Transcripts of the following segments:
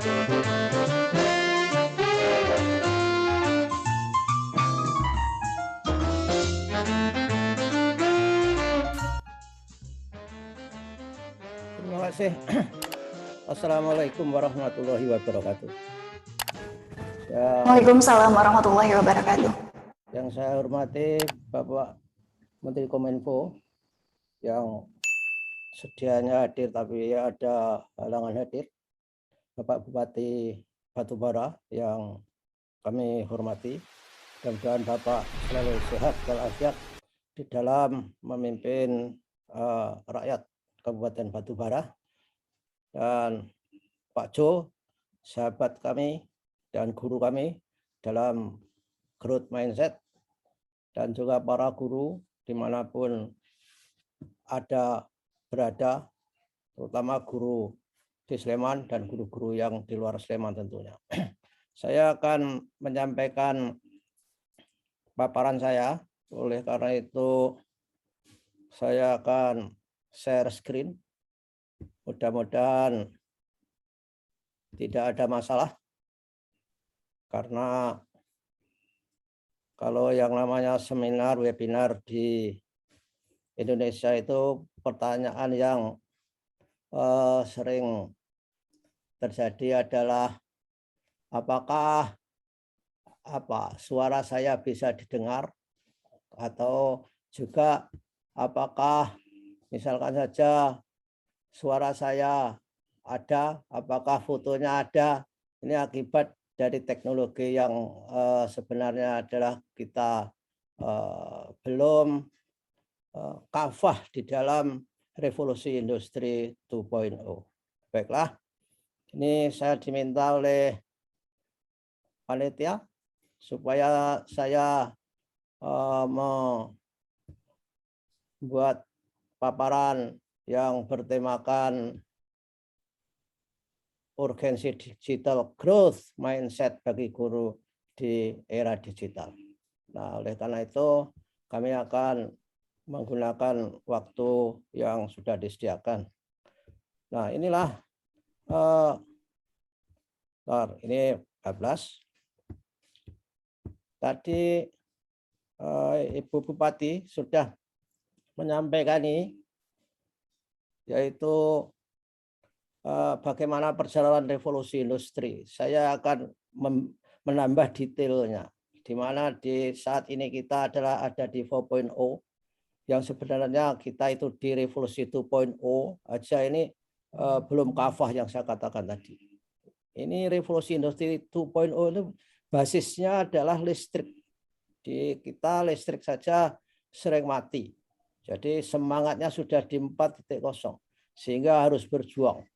Terima kasih. Assalamualaikum warahmatullahi wabarakatuh. Waalaikumsalam warahmatullahi wabarakatuh. Yang saya hormati Bapak Menteri Kominfo yang sedianya hadir tapi ada halangan hadir, Bapak Bupati Batubara yang kami hormati. Mudah-mudahan Bapak selalu sehat walafiat di dalam memimpin rakyat Kabupaten Batubara. Dan Pak Jo, sahabat kami dan guru kami dalam growth mindset, dan juga para guru dimanapun ada berada, terutama guru di Sleman dan guru-guru yang di luar Sleman tentunya. Saya akan menyampaikan paparan saya, oleh karena itu saya akan share screen. Mudah-mudahan tidak ada masalah, karena kalau yang namanya seminar, webinar di Indonesia itu pertanyaan yang sering terjadi adalah apakah suara saya bisa didengar, atau juga apakah misalkan saja suara saya ada, apakah fotonya ada. Ini akibat dari teknologi yang sebenarnya adalah kita belum kafah di dalam revolusi industri 2.0. Baiklah, ini saya diminta oleh panitia supaya saya membuat paparan yang bertemakan urgensi digital growth mindset bagi guru di era digital. Nah, oleh karena itu kami akan menggunakan waktu yang sudah disediakan. Nah, inilah ini 14. Tadi Ibu Bupati sudah menyampaikan ini, yaitu bagaimana perjalanan revolusi industri. Saya akan menambah detailnya, di mana di saat ini kita ada di 4.0, yang sebenarnya kita itu di revolusi 2.0 aja ini belum kafah yang saya katakan tadi. Ini revolusi industri 2.0 itu basisnya adalah listrik. Di kita listrik saja sering mati. Jadi semangatnya sudah di 4.0, sehingga harus berjuang.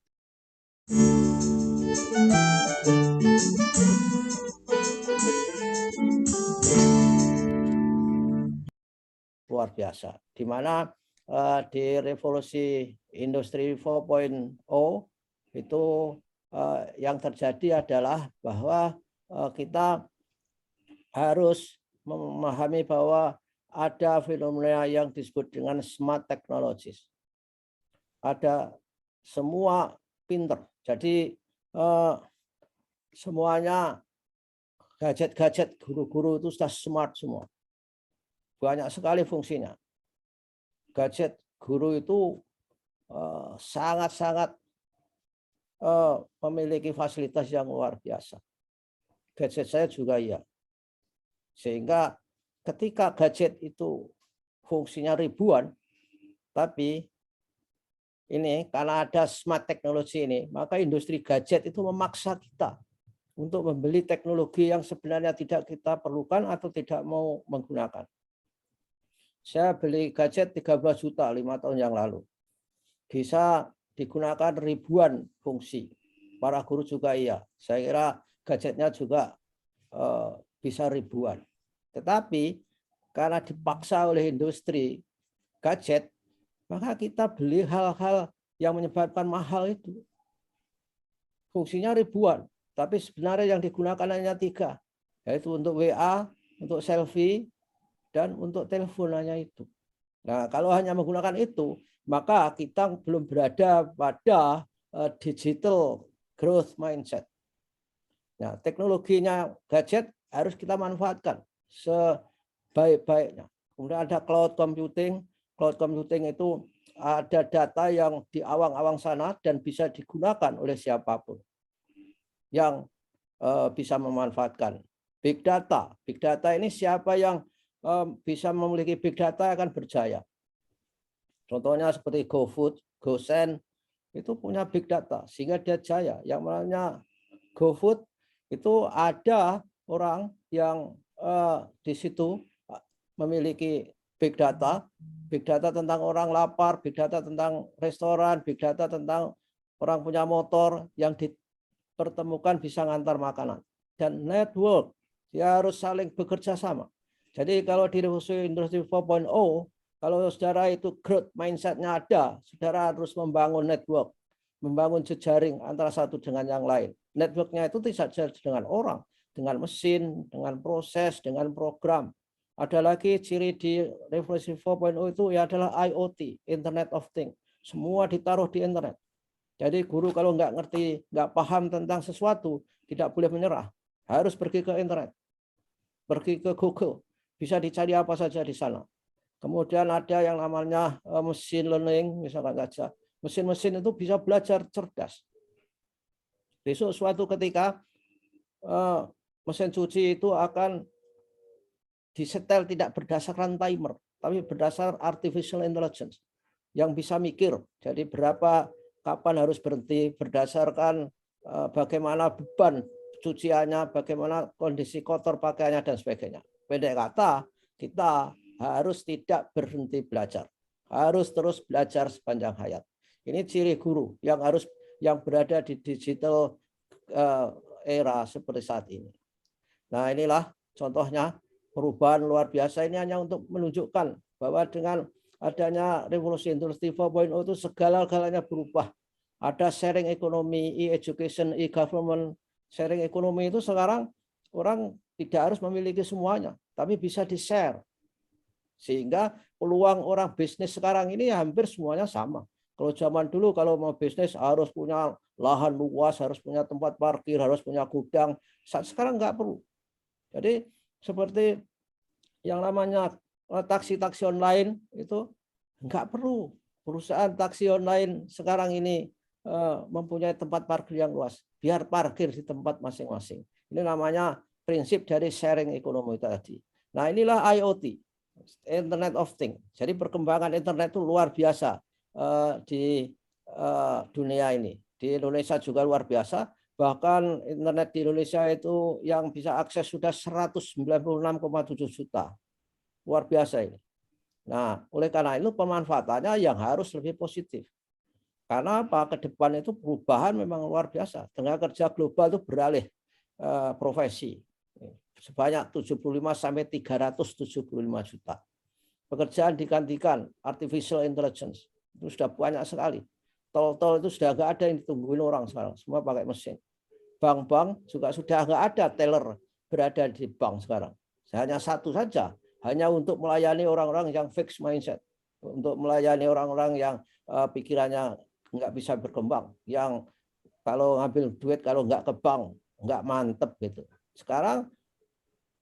Luar biasa, di mana di revolusi industri 4.0 itu yang terjadi adalah bahwa kita harus memahami bahwa ada fenomena yang disebut dengan smart technologies. Ada semua pinter, jadi semuanya gadget-gadget guru-guru itu sudah smart semua. Banyak sekali fungsinya. Gadget guru itu sangat-sangat memiliki fasilitas yang luar biasa. Gadget saya juga iya. Sehingga ketika gadget itu fungsinya ribuan, tapi ini karena ada smart teknologi ini, maka industri gadget itu memaksa kita untuk membeli teknologi yang sebenarnya tidak kita perlukan atau tidak mau menggunakan. Saya beli gadget 13 juta 5 tahun yang lalu. Bisa digunakan ribuan fungsi. Para guru juga iya. Saya kira gadgetnya juga bisa ribuan. Tetapi karena dipaksa oleh industri gadget, maka kita beli hal-hal yang menyebabkan mahal itu. Fungsinya ribuan, tapi sebenarnya yang digunakan hanya 3, yaitu untuk WA, untuk selfie, dan untuk telepon hanya itu. Nah, kalau hanya menggunakan itu, maka kita belum berada pada digital growth mindset. Nah, teknologinya gadget harus kita manfaatkan sebaik-baiknya. Kemudian ada cloud computing. Cloud computing itu ada data yang di awang-awang sana dan bisa digunakan oleh siapapun yang bisa memanfaatkan. Big data. Big data ini siapa yang bisa memiliki big data akan berjaya. Contohnya seperti GoFood, GoSend, itu punya big data sehingga dia jaya. Yang namanya GoFood itu ada orang yang di situ memiliki big data tentang orang lapar, big data tentang restoran, big data tentang orang punya motor yang dipertemukan bisa ngantar makanan. Dan network, dia harus saling bekerja sama. Jadi kalau di revolusi industri 4.0, kalau saudara itu growth mindset-nya ada, saudara harus membangun network, membangun jejaring antara satu dengan yang lain. Network-nya itu tidak saja dengan orang, dengan mesin, dengan proses, dengan program. Ada lagi ciri di revolusi 4.0 itu ya adalah IoT, Internet of Things. Semua ditaruh di internet. Jadi guru kalau nggak ngerti, nggak paham tentang sesuatu, tidak boleh menyerah. Harus pergi ke internet, pergi ke Google, bisa dicari apa saja di sana. Kemudian ada yang namanya machine learning, misalkan saja. Mesin-mesin itu bisa belajar cerdas. Besok suatu ketika mesin cuci itu akan disetel tidak berdasarkan timer, tapi berdasar artificial intelligence yang bisa mikir. Jadi kapan harus berhenti berdasarkan bagaimana beban cuciannya, bagaimana kondisi kotor pakaiannya dan sebagainya. Pendek kata, kita harus tidak berhenti belajar, harus terus belajar sepanjang hayat. Ini ciri guru yang berada di digital era seperti saat ini. Nah, inilah contohnya perubahan luar biasa. Ini hanya untuk menunjukkan bahwa dengan adanya revolusi industri 4.0 itu segala-galanya berubah. Ada sharing ekonomi, e-education, e-government. Sharing ekonomi itu sekarang orang tidak harus memiliki semuanya, tapi bisa di-share. Sehingga peluang orang bisnis sekarang ini hampir semuanya sama. Kalau zaman dulu kalau mau bisnis harus punya lahan luas, harus punya tempat parkir, harus punya gudang. Sekarang nggak perlu. Jadi seperti yang namanya taksi-taksi online itu nggak perlu. Perusahaan taksi online sekarang ini mempunyai tempat parkir yang luas. Biar parkir di tempat masing-masing. Ini namanya prinsip dari sharing ekonomi tadi. Nah, inilah IoT. Internet of Things. Jadi perkembangan internet itu luar biasa di dunia ini. Di Indonesia juga luar biasa. Bahkan internet di Indonesia itu yang bisa akses sudah 196,7 juta. Luar biasa ini. Nah, oleh karena itu pemanfaatannya yang harus lebih positif. Karena apa? Ke depan itu perubahan memang luar biasa. Tenaga kerja global itu beralih profesi. Sebanyak 75 sampai 375 juta. Pekerjaan digantikan artificial intelligence. Itu sudah banyak sekali. Tol-tol itu sudah nggak ada yang ditungguin orang sekarang. Semua pakai mesin. Bank-bank juga sudah nggak ada teller berada di bank sekarang. Hanya satu saja. Hanya untuk melayani orang-orang yang fixed mindset. Untuk melayani orang-orang yang pikirannya nggak bisa berkembang. Yang kalau ngambil duit, kalau nggak ke bank, nggak mantep gitu. Sekarang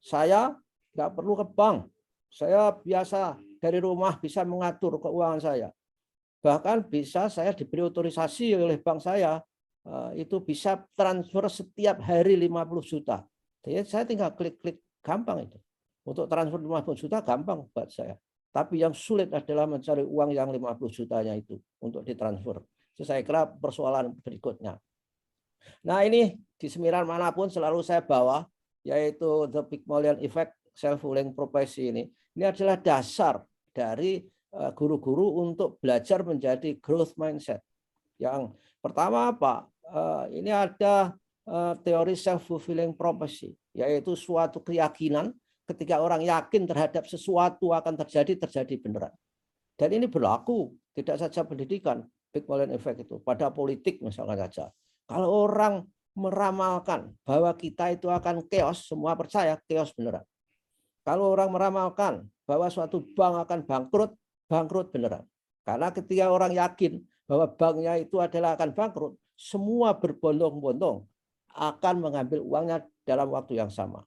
saya nggak perlu ke bank. Saya biasa dari rumah bisa mengatur keuangan saya. Bahkan bisa saya diberi otorisasi oleh bank saya, itu bisa transfer setiap hari 50 juta. Jadi saya tinggal klik-klik, gampang itu. Untuk transfer 50 juta gampang buat saya. Tapi yang sulit adalah mencari uang yang 50 jutanya itu untuk ditransfer. Itu saya kira persoalan berikutnya. Nah, ini di seminar manapun selalu saya bawa, yaitu The Pygmalion Effect, self-fulfilling prophecy ini. Ini adalah dasar dari guru-guru untuk belajar menjadi growth mindset. Yang pertama apa? Ini ada teori self-fulfilling prophecy, yaitu suatu keyakinan ketika orang yakin terhadap sesuatu akan terjadi beneran. Dan ini berlaku tidak saja pendidikan, Pygmalion Effect itu, pada politik misalkan saja. Kalau orang meramalkan bahwa kita itu akan chaos, semua percaya chaos beneran. Kalau orang meramalkan bahwa suatu bank akan bangkrut beneran. Karena ketika orang yakin bahwa banknya itu adalah akan bangkrut, semua berbondong-bondong akan mengambil uangnya dalam waktu yang sama.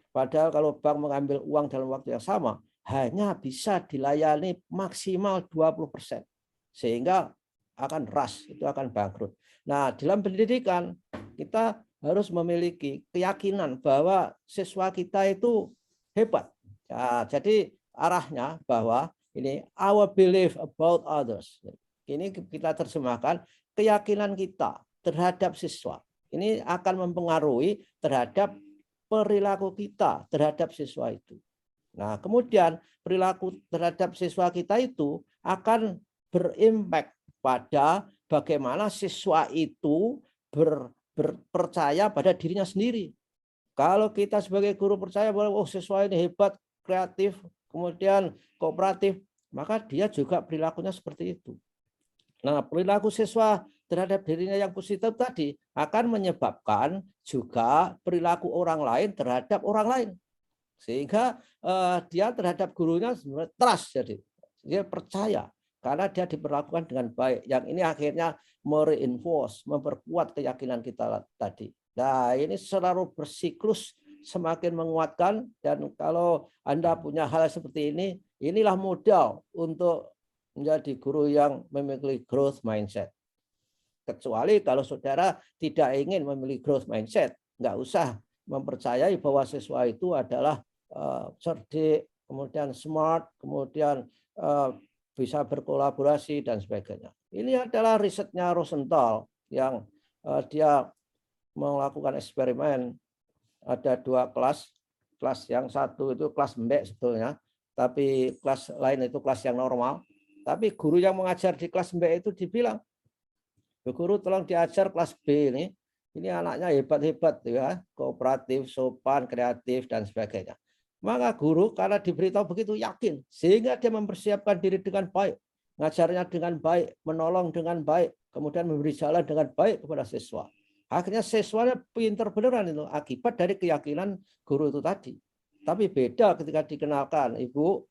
Padahal kalau bank mengambil uang dalam waktu yang sama, hanya bisa dilayani maksimal 20%. Sehingga akan rush, itu akan bangkrut. Nah, dalam pendidikan, kita harus memiliki keyakinan bahwa siswa kita itu hebat. Nah, jadi arahnya bahwa ini our belief about others. Ini kita terjemahkan keyakinan kita terhadap siswa. Ini akan mempengaruhi terhadap perilaku kita terhadap siswa itu. Nah, kemudian perilaku terhadap siswa kita itu akan berimpact pada bagaimana siswa itu percaya pada dirinya sendiri. Kalau kita sebagai guru percaya bahwa siswa ini hebat, kreatif, kemudian kooperatif, maka dia juga perilakunya seperti itu. Nah, perilaku siswa terhadap dirinya yang positif tadi akan menyebabkan juga perilaku orang lain terhadap orang lain. Sehingga dia terhadap gurunya sebenarnya trust, jadi dia percaya karena dia diperlakukan dengan baik. Yang ini akhirnya mereinforce, memperkuat keyakinan kita tadi. Nah, ini selalu bersiklus semakin menguatkan, dan kalau Anda punya hal seperti ini, inilah modal untuk menjadi guru yang memiliki growth mindset. Kecuali kalau saudara tidak ingin memiliki growth mindset, nggak usah mempercayai bahwa siswa itu adalah cerdik, kemudian smart, kemudian bisa berkolaborasi dan sebagainya. Ini adalah risetnya Rosenthal yang dia melakukan eksperimen. Ada 2 kelas. Kelas yang satu itu kelas mbek sebetulnya, tapi kelas lain itu kelas yang normal. Tapi guru yang mengajar di kelas mbek itu dibilang, guru tolong diajar kelas B ini. Ini anaknya hebat-hebat ya, kooperatif, sopan, kreatif dan sebagainya. Maka guru karena diberitahu begitu yakin, sehingga dia mempersiapkan diri dengan baik, ngajarnya dengan baik, menolong dengan baik, kemudian memberi jalan dengan baik kepada siswa. Akhirnya siswanya pintar beneran itu akibat dari keyakinan guru itu tadi. Tapi beda ketika dikenalkan, Ibu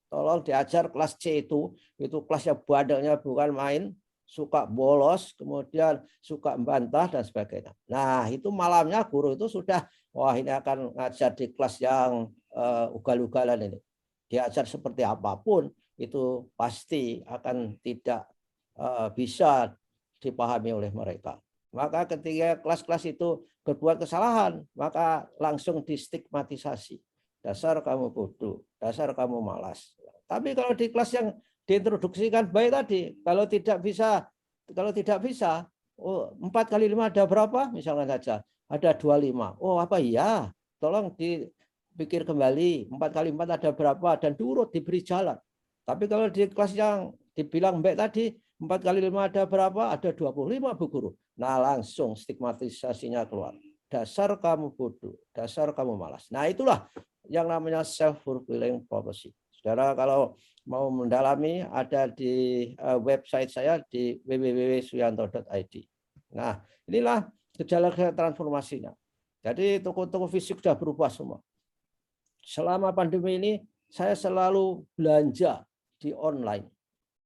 tolong diajar kelas C itu kelas yang bandelnya bukan main, suka bolos, kemudian suka membantah dan sebagainya. Nah, itu malamnya guru itu sudah, wah ini akan ngajar di kelas yang ugal-ugalan ini. Diajar seperti apapun, itu pasti akan tidak bisa dipahami oleh mereka. Maka ketika kelas-kelas itu berbuat kesalahan, maka langsung distigmatisasi. Dasar kamu bodoh, dasar kamu malas. Tapi kalau di kelas yang diintroduksikan baik tadi, kalau tidak bisa, oh 4 kali 5 ada berapa? Misalnya saja, ada 25. Oh apa iya? Tolong dipikir kembali, 4 kali 4 ada berapa? Dan diurut, diberi jalan. Tapi kalau di kelas yang dibilang baik tadi, 4 kali 5 ada berapa? Ada 25, Bu Guru. Nah langsung stigmatisasinya keluar. Dasar kamu bodoh, dasar kamu malas. Nah itulah yang namanya self-fulfilling prophecy. Saudara kalau mau mendalami ada di website saya di www.suyanto.id. Nah inilah gejala transformasinya. Jadi toko-toko fisik sudah berubah semua. Selama pandemi ini saya selalu belanja di online.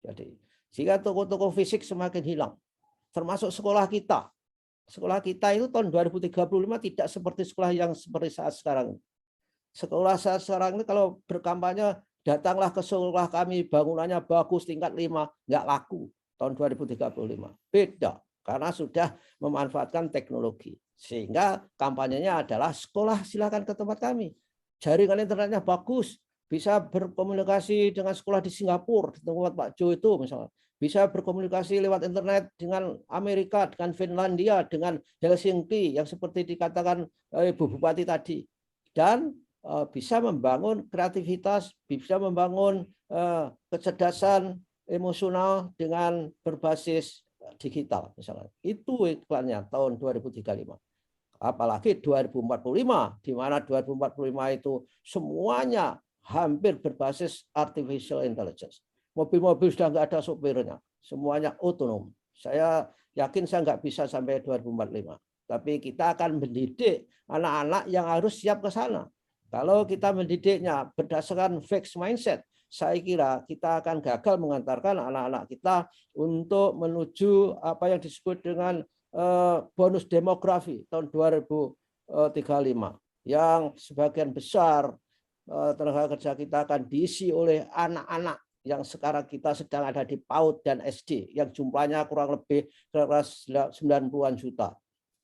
Jadi sehingga toko-toko fisik semakin hilang. Termasuk sekolah kita. Sekolah kita itu tahun 2035 tidak seperti sekolah yang seperti saat sekarang. Sekolah saat sekarang ini kalau berkampanye, datanglah ke sekolah kami, bangunannya bagus, tingkat 5, nggak laku tahun 2035. Beda, karena sudah memanfaatkan teknologi. Sehingga kampanyenya adalah sekolah silakan ke tempat kami. Jaringan internetnya bagus, bisa berkomunikasi dengan sekolah di Singapura, di tempat Pak Jo itu misalnya. Bisa berkomunikasi lewat internet dengan Amerika, dengan Finlandia, dengan Helsinki, yang seperti dikatakan Ibu Bupati tadi. Dan bisa membangun kreativitas, bisa membangun kecerdasan emosional dengan berbasis digital misalnya. Itu iklannya tahun 2035. Apalagi 2045, di mana 2045 itu semuanya hampir berbasis artificial intelligence. Mobil-mobil sudah nggak ada sopirnya, semuanya otonom. Saya yakin saya nggak bisa sampai 2045. Tapi kita akan mendidik anak-anak yang harus siap ke sana. Kalau kita mendidiknya berdasarkan fixed mindset, saya kira kita akan gagal mengantarkan anak-anak kita untuk menuju apa yang disebut dengan bonus demografi tahun 2035 yang sebagian besar tenaga kerja kita akan diisi oleh anak-anak yang sekarang kita sedang ada di PAUD dan SD yang jumlahnya kurang lebih 90-an juta.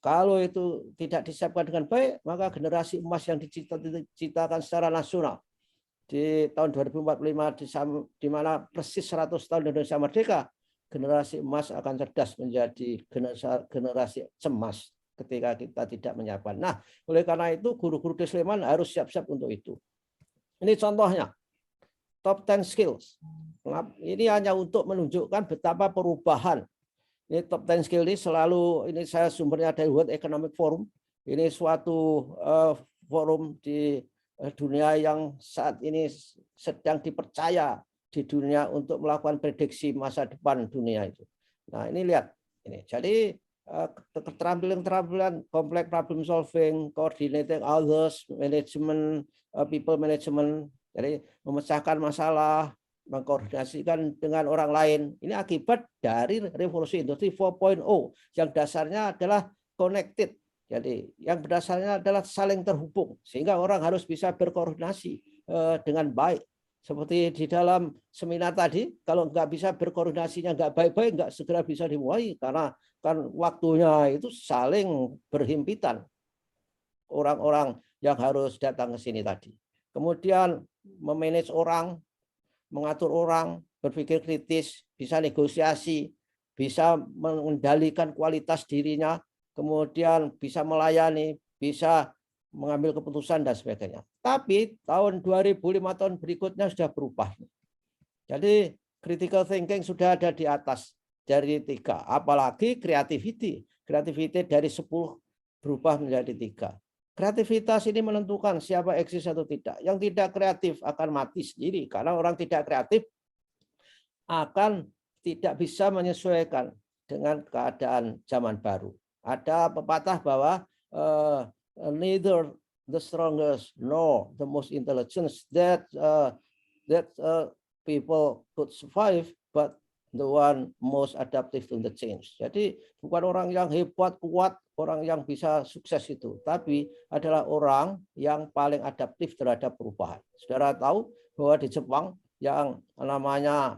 Kalau itu tidak disiapkan dengan baik, maka generasi emas yang diciptakan secara nasional di tahun 2045 di mana persis 100 tahun Indonesia merdeka, generasi emas akan cerdas menjadi generasi cemas ketika kita tidak menyiapkan. Nah, oleh karena itu guru-guru di Sleman harus siap-siap untuk itu. Ini contohnya, top 10 skills. Ini hanya untuk menunjukkan betapa perubahan. Ini top 10 skill ini selalu, ini saya sumbernya dari World Economic Forum. Ini suatu forum di dunia yang saat ini sedang dipercaya di dunia untuk melakukan prediksi masa depan dunia itu. Nah, ini lihat ini. Jadi keterampilan complex problem solving, coordinating others, management, people management, jadi memecahkan masalah, mengkoordinasikan dengan orang lain. Ini akibat dari revolusi industri 4.0 yang dasarnya adalah connected. Jadi yang berdasarnya adalah saling terhubung sehingga orang harus bisa berkoordinasi dengan baik. Seperti di dalam seminar tadi, kalau nggak bisa berkoordinasinya nggak baik-baik, nggak segera bisa dimulai karena kan waktunya itu saling berhimpitan orang-orang yang harus datang ke sini tadi. Kemudian memanage orang, mengatur orang, berpikir kritis, bisa negosiasi, bisa mengendalikan kualitas dirinya, kemudian bisa melayani, bisa mengambil keputusan dan sebagainya. Tapi tahun 2005 tahun berikutnya sudah berubah. Jadi critical thinking sudah ada di atas dari 3, apalagi creativity. Creativity dari 10 berubah menjadi 3. Kreativitas ini menentukan siapa eksis atau tidak. Yang tidak kreatif akan mati sendiri karena orang tidak kreatif akan tidak bisa menyesuaikan dengan keadaan zaman baru. Ada pepatah bahwa neither the strongest nor the most intelligent that people could survive, but the one most adaptive to the change. Jadi bukan orang yang hebat, kuat, orang yang bisa sukses itu, tapi adalah orang yang paling adaptif terhadap perubahan. Saudara tahu bahwa di Jepang yang namanya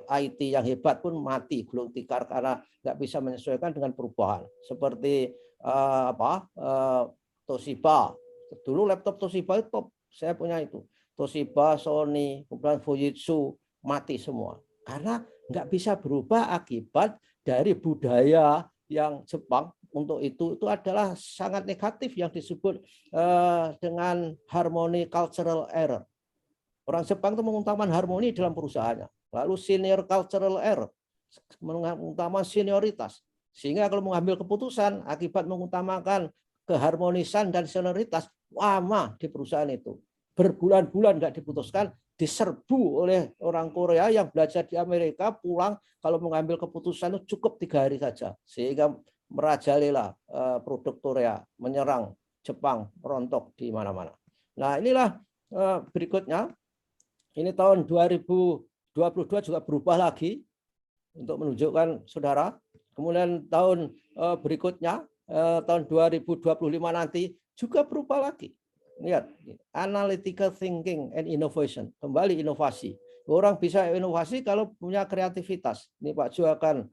IT yang hebat pun mati gulung tikar karena nggak bisa menyesuaikan dengan perubahan. Seperti Toshiba. Dulu laptop Toshiba itu top, saya punya itu. Toshiba, Sony, kemudian Fujitsu mati semua karena nggak bisa berubah akibat dari budaya yang Jepang untuk itu adalah sangat negatif yang disebut dengan harmony cultural error. Orang Jepang itu mengutamakan harmoni dalam perusahaannya. Lalu senior cultural error, mengutamakan senioritas. Sehingga kalau mengambil keputusan akibat mengutamakan keharmonisan dan senioritas, lama di perusahaan itu. Berbulan-bulan nggak diputuskan, diserbu oleh orang Korea yang belajar di Amerika, pulang kalau mengambil keputusan itu cukup 3 hari saja. Sehingga merajalela produk Korea, menyerang Jepang, merontok di mana-mana. Nah inilah berikutnya, ini tahun 2022 juga berubah lagi untuk menunjukkan saudara. Kemudian tahun berikutnya, tahun 2025 nanti juga berubah lagi. Lihat, analytical thinking and innovation, kembali inovasi. Orang bisa inovasi kalau punya kreativitas. Ini Pak Jo akan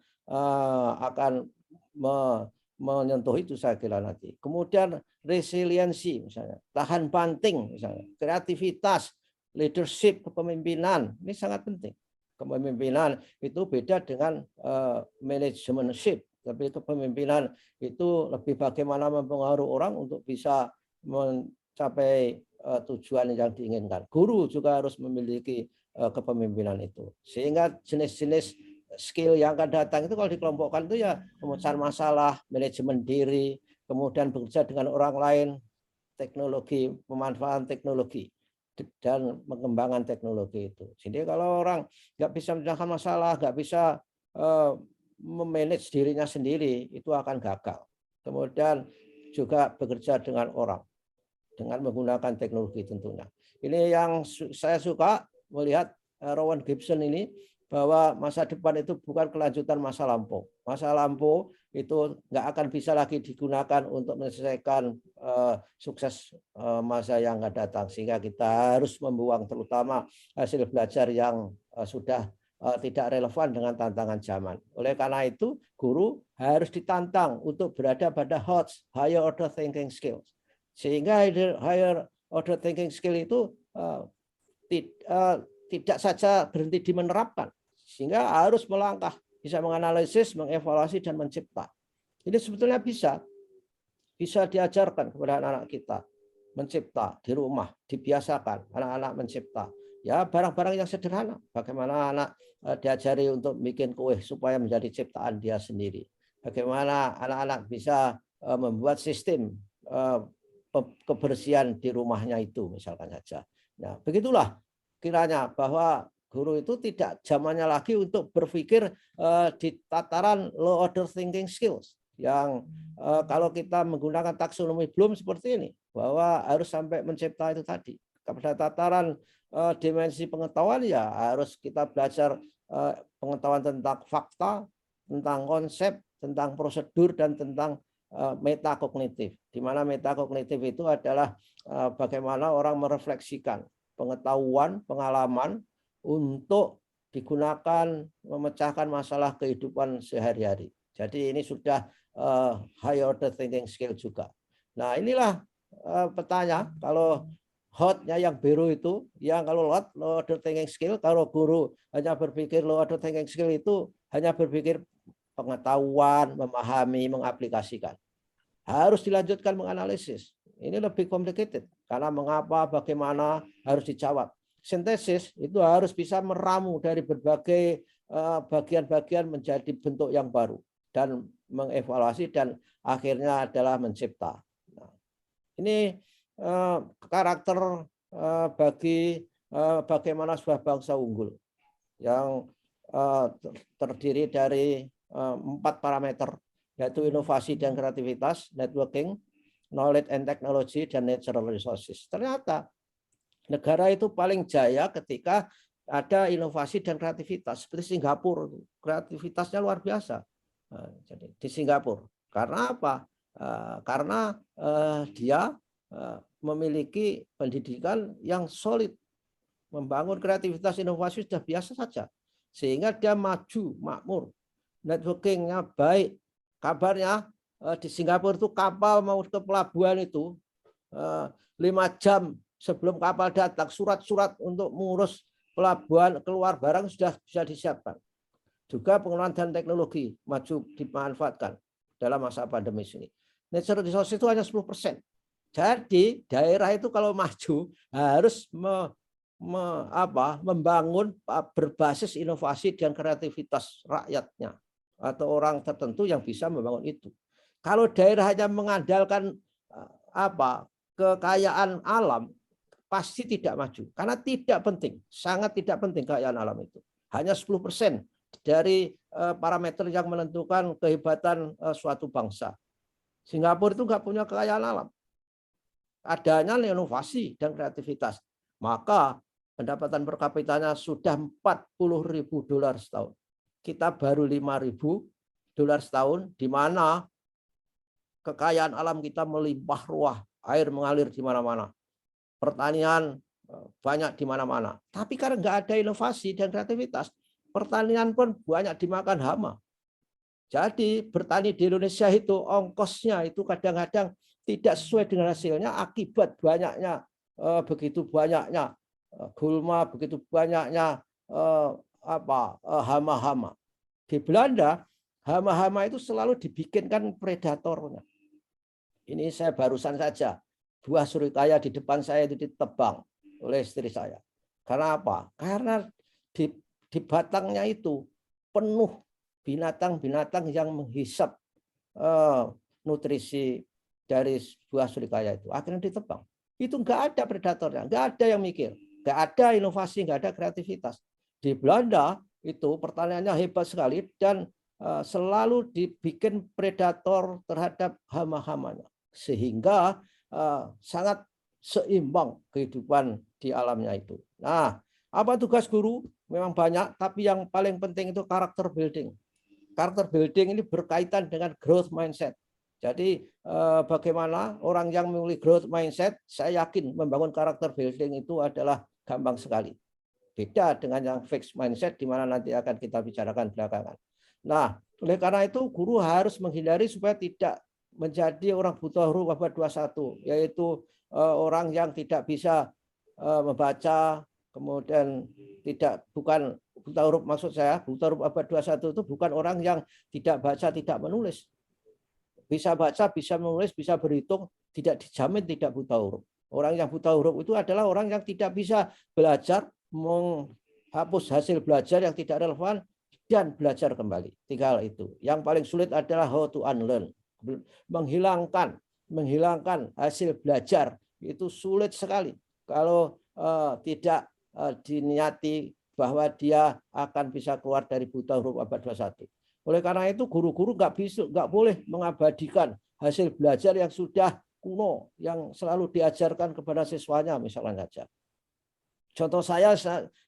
menyentuh itu saya kira nanti. Kemudian resiliensi misalnya, tahan banting misalnya, kreativitas, leadership, kepemimpinan, ini sangat penting. Kepemimpinan itu beda dengan managementship, tapi kepemimpinan itu lebih bagaimana mempengaruhi orang untuk bisa mencapai tujuan yang diinginkan. Guru juga harus memiliki kepemimpinan itu. Sehingga jenis-jenis skill yang akan datang itu kalau dikelompokkan itu ya pemecahan masalah, manajemen diri, kemudian bekerja dengan orang lain, teknologi, pemanfaatan teknologi, dan pengembangan teknologi itu. Jadi kalau orang nggak bisa menyelesaikan masalah, nggak bisa memanage dirinya sendiri, itu akan gagal. Kemudian juga bekerja dengan orang, dengan menggunakan teknologi tentunya. Ini yang saya suka melihat Rowan Gibson ini, bahwa masa depan itu bukan kelanjutan masa lampau. Masa lampau itu nggak akan bisa lagi digunakan untuk menyelesaikan sukses masa yang akan datang. Sehingga kita harus membuang terutama hasil belajar yang sudah tidak relevan dengan tantangan zaman. Oleh karena itu, guru harus ditantang untuk berada pada HOTS, higher order thinking skills. Sehingga higher order thinking skill itu tidak saja berhenti di menerapkan, sehingga harus melangkah, bisa menganalisis, mengevaluasi, dan mencipta. Ini sebetulnya bisa diajarkan kepada anak-anak kita. Mencipta di rumah, dibiasakan anak-anak mencipta. Ya, barang-barang yang sederhana. Bagaimana anak diajari untuk bikin kue supaya menjadi ciptaan dia sendiri. Bagaimana anak-anak bisa membuat sistem kebersihan di rumahnya itu, misalkan saja. Nah, begitulah kiranya bahwa guru itu tidak zamannya lagi untuk berpikir di tataran low order thinking skills yang kalau kita menggunakan taksonomi Bloom seperti ini, bahwa harus sampai mencipta itu tadi. Pada tataran dimensi pengetahuan ya harus kita belajar pengetahuan tentang fakta, tentang konsep, tentang prosedur, dan tentang metakognitif. Di mana metakognitif itu adalah bagaimana orang merefleksikan pengetahuan, pengalaman untuk digunakan memecahkan masalah kehidupan sehari-hari. Jadi ini sudah high order thinking skill juga. Nah, inilah petanya kalau hotnya yang biru itu, yang kalau low order thinking skill, kalau guru hanya berpikir low order thinking skill itu hanya berpikir pengetahuan, memahami, mengaplikasikan. Harus dilanjutkan menganalisis. Ini lebih complicated karena mengapa, bagaimana harus dijawab. Sintesis itu harus bisa meramu dari berbagai bagian-bagian menjadi bentuk yang baru dan mengevaluasi dan akhirnya adalah mencipta. Nah, ini karakter bagi bagaimana sebuah bangsa unggul yang terdiri dari 4 parameter, yaitu inovasi dan kreativitas, networking, knowledge and technology, dan natural resources. Ternyata negara itu paling jaya ketika ada inovasi dan kreativitas. Seperti Singapura, kreativitasnya luar biasa. Jadi di Singapura. Karena apa? Karena dia memiliki pendidikan yang solid. Membangun kreativitas inovasi sudah biasa saja. Sehingga dia maju, makmur. Networkingnya baik. Kabarnya di Singapura itu kapal mau ke pelabuhan itu 5 jam sebelum kapal datang, surat-surat untuk mengurus pelabuhan keluar barang sudah bisa disiapkan. Juga pengelolaan dan teknologi maju dimanfaatkan dalam masa pandemi ini. Natural resources itu hanya 10%. Jadi daerah itu kalau maju harus membangun berbasis inovasi dan kreativitas rakyatnya atau orang tertentu yang bisa membangun itu. Kalau daerah hanya mengandalkan kekayaan alam, pasti tidak maju karena tidak penting, sangat tidak penting kekayaan alam itu. Hanya 10% dari parameter yang menentukan kehebatan suatu bangsa. Singapura itu nggak punya kekayaan alam. Adanya inovasi dan kreativitas. Maka pendapatan per kapitanya sudah $40.000 setahun. Kita baru $5.000 setahun, di mana kekayaan alam kita melimpah ruah, air mengalir di mana-mana. Pertanian banyak di mana-mana. Tapi karena nggak ada inovasi dan kreativitas, pertanian pun banyak dimakan hama. Jadi bertani di Indonesia itu ongkosnya itu kadang-kadang tidak sesuai dengan hasilnya akibat banyaknya begitu banyaknya gulma, begitu banyaknya hama-hama. Di Belanda hama-hama itu selalu dibikinkan predatornya. Ini saya barusan saja buah surikaya di depan saya itu ditebang oleh istri saya. Karena apa? Karena di batangnya itu penuh binatang-binatang yang menghisap nutrisi dari buah surikaya itu. Akhirnya ditebang. Itu nggak ada predatornya, nggak ada yang mikir, nggak ada inovasi, nggak ada kreativitas. Di Belanda itu pertaniannya hebat sekali dan selalu dibikin predator terhadap hama-hamanya, sehingga sangat seimbang kehidupan di alamnya itu. Nah, apa tugas guru? Memang banyak, tapi yang paling penting itu karakter building. karakter building ini berkaitan dengan growth mindset. Jadi bagaimana orang yang memiliki growth mindset, saya yakin membangun karakter building itu adalah gampang sekali. Beda dengan yang fixed mindset di mana nanti akan kita bicarakan belakangan. Nah, oleh karena itu guru harus menghindari supaya tidak menjadi orang buta huruf abad 21, yaitu orang yang tidak bisa membaca, kemudian bukan buta huruf, maksud saya buta huruf abad 21 itu bukan orang yang tidak baca, tidak menulis. Bisa baca, bisa menulis, bisa berhitung, tidak dijamin tidak buta huruf. Orang yang buta huruf itu adalah orang yang tidak bisa belajar, menghapus hasil belajar yang tidak relevan, dan belajar kembali. Tiga hal itu. Yang paling sulit adalah how to unlearn. Menghilangkan hasil belajar itu sulit sekali. Kalau tidak diniati bahwa dia akan bisa keluar dari buta huruf abad 21. Oleh karena itu guru-guru nggak boleh mengabadikan hasil belajar yang sudah kuno, yang selalu diajarkan kepada siswanya misalnya saja. Contoh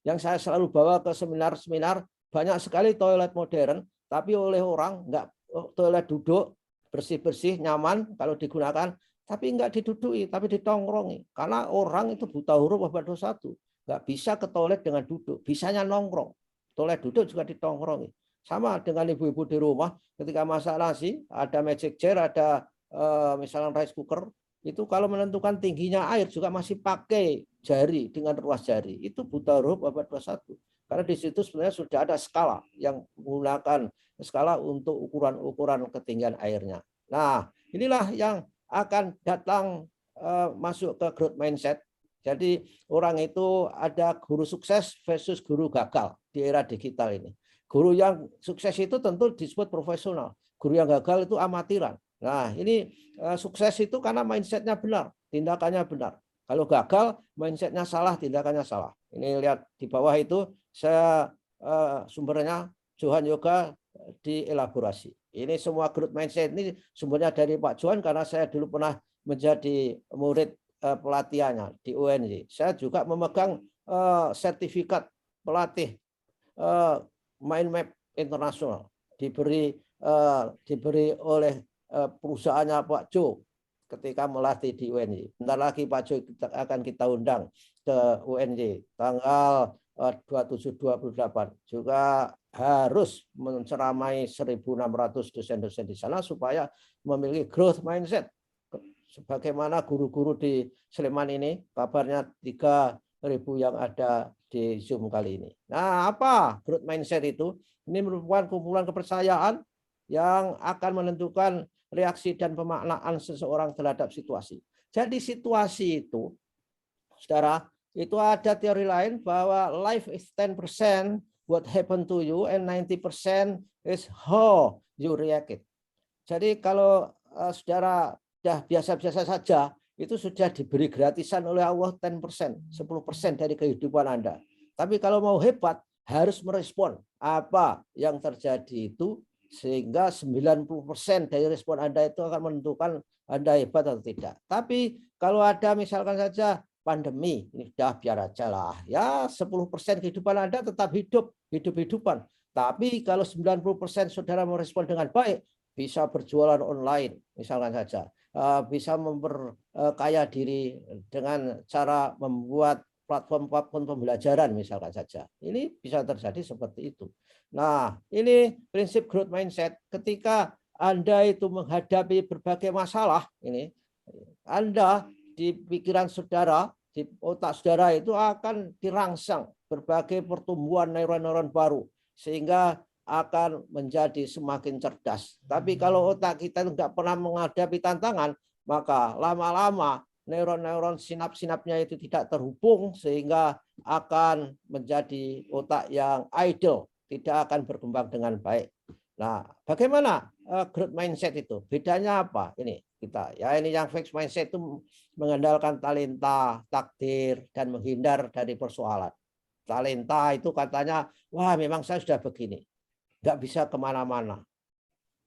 yang saya selalu bawa ke seminar-seminar, banyak sekali toilet modern, tapi oleh orang nggak toilet duduk, bersih-bersih, nyaman kalau digunakan, tapi nggak diduduki, tapi ditongkrongi. Karena orang itu buta huruf abad 21, nggak bisa ke toilet dengan duduk, bisanya nongkrong. Toilet duduk juga ditongkrongi. Sama dengan ibu-ibu di rumah, ketika masak nasi, ada magic jar, ada misalnya rice cooker, itu kalau menentukan tingginya air juga masih pakai jari dengan ruas jari. Itu buta huruf abad 21. Karena di situ sebenarnya sudah ada skala yang menggunakan skala untuk ukuran-ukuran ketinggian airnya. Nah, inilah yang akan datang masuk ke growth mindset. Jadi orang itu ada guru sukses versus guru gagal di era digital ini. Guru yang sukses itu tentu disebut profesional. Guru yang gagal itu amatiran. Nah, ini sukses itu karena mindsetnya benar, tindakannya benar. Kalau gagal, mindsetnya salah, tindakannya salah. Ini lihat di bawah itu, saya sumbernya Johan Yoga dielaborasi. Ini semua growth mindset ini sumbernya dari Pak Johan, karena saya dulu pernah menjadi murid pelatihannya di UNJ. Saya juga memegang sertifikat pelatih mind map internasional, diberi oleh perusahaannya Pak Jo ketika melatih di UNJ. Bentar lagi Pak Jo akan kita undang ke UNJ tanggal 27-28. Juga harus menceramai 1.600 dosen-dosen di sana supaya memiliki growth mindset. Sebagaimana guru-guru di Sleman ini, kabarnya 3.000 yang ada di Zoom kali ini. Nah, apa growth mindset itu? Ini merupakan kumpulan kepercayaan yang akan menentukan reaksi dan pemaknaan seseorang terhadap situasi. Jadi situasi itu, saudara, itu ada teori lain bahwa life is 10% what happened to you and 90% is how you react it. Jadi kalau saudara sudah biasa-biasa saja, itu sudah diberi gratisan oleh Allah 10%, 10% dari kehidupan Anda. Tapi kalau mau hebat, harus merespon apa yang terjadi itu, sehingga 90% dari respon Anda itu akan menentukan Anda hebat atau tidak. Tapi kalau ada misalkan saja pandemi, ini sudah biar aja lah. Ya 10% kehidupan Anda tetap hidup-hidupan. Tapi kalau 90% saudara merespon dengan baik, bisa berjualan online, misalkan saja. Bisa memperkaya diri dengan cara membuat platform pembelajaran misalkan saja. Ini bisa terjadi seperti itu. Nah, ini prinsip growth mindset. Ketika Anda itu menghadapi berbagai masalah, ini Anda di pikiran saudara, di otak saudara itu akan dirangsang berbagai pertumbuhan neuron-neuron baru sehingga akan menjadi semakin cerdas. Tapi kalau otak kita nggak pernah menghadapi tantangan, maka lama-lama neuron-neuron sinap-sinapnya itu tidak terhubung sehingga akan menjadi otak yang idle, tidak akan berkembang dengan baik. Nah, bagaimana growth mindset itu? Bedanya apa? Ini kita ya, ini yang fixed mindset itu mengandalkan talenta, takdir, dan menghindar dari persoalan. Talenta itu katanya, wah memang saya sudah begini, nggak bisa kemana-mana.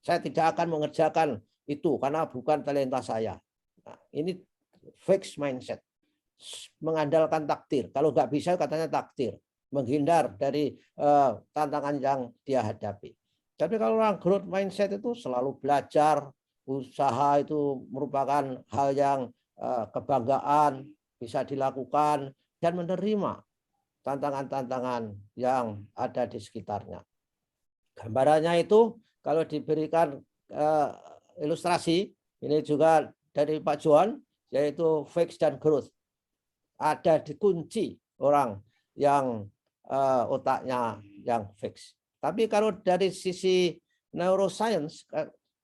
Saya tidak akan mengerjakan itu karena bukan talenta saya. Nah, ini fixed mindset. Mengandalkan takdir. Kalau nggak bisa katanya takdir. Menghindar dari tantangan yang dia hadapi. Tapi kalau orang growth mindset itu selalu belajar, usaha itu merupakan hal yang kebanggaan, bisa dilakukan, dan menerima tantangan-tantangan yang ada di sekitarnya. Gambarannya itu kalau diberikan ilustrasi, ini juga dari Pak John, yaitu fix dan growth. Ada dikunci orang yang otaknya yang fix. Tapi kalau dari sisi neuroscience,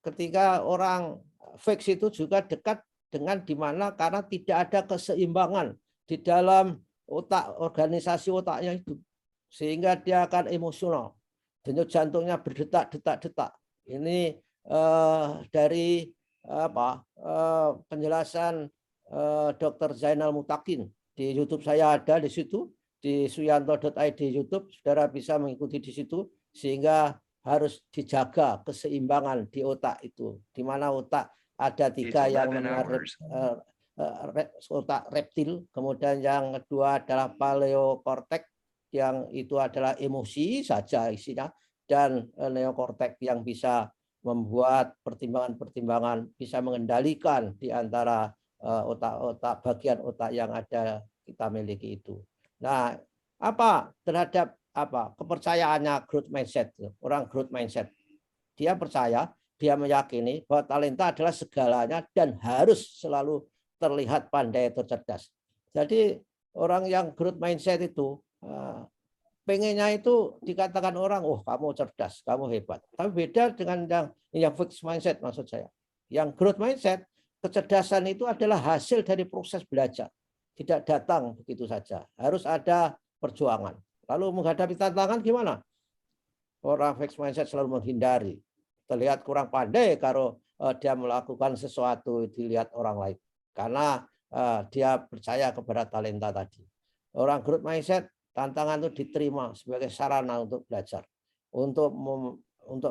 ketika orang fix itu juga dekat dengan di mana karena tidak ada keseimbangan di dalam otak, organisasi otaknya itu, sehingga dia akan emosional, denyut jantungnya berdetak-detak-detak. Ini dari penjelasan Dr. Zainal Mutakin di YouTube saya ada di situ, di suyanto.id YouTube, saudara bisa mengikuti di situ, sehingga harus dijaga keseimbangan di otak itu, di mana otak ada 3 yang menarik, otak reptil, kemudian yang kedua adalah paleokorteks yang itu adalah emosi saja isinya, dan neokorteks yang bisa membuat pertimbangan-pertimbangan, bisa mengendalikan di antara otak-otak, bagian otak yang ada kita miliki itu. Nah, apa terhadap kepercayaannya growth mindset, orang growth mindset, dia percaya, dia meyakini bahwa talenta adalah segalanya dan harus selalu terlihat pandai atau cerdas. Jadi orang yang growth mindset itu pengennya itu dikatakan orang, oh kamu cerdas, kamu hebat. Tapi beda dengan yang fixed mindset maksud saya. Yang growth mindset, kecerdasan itu adalah hasil dari proses belajar. Tidak datang begitu saja. Harus ada perjuangan. Lalu menghadapi tantangan gimana? Orang fixed mindset selalu menghindari. Terlihat kurang pandai kalau dia melakukan sesuatu dilihat orang lain. Karena dia percaya kepada talenta tadi. Orang growth mindset, tantangan itu diterima sebagai sarana untuk belajar, untuk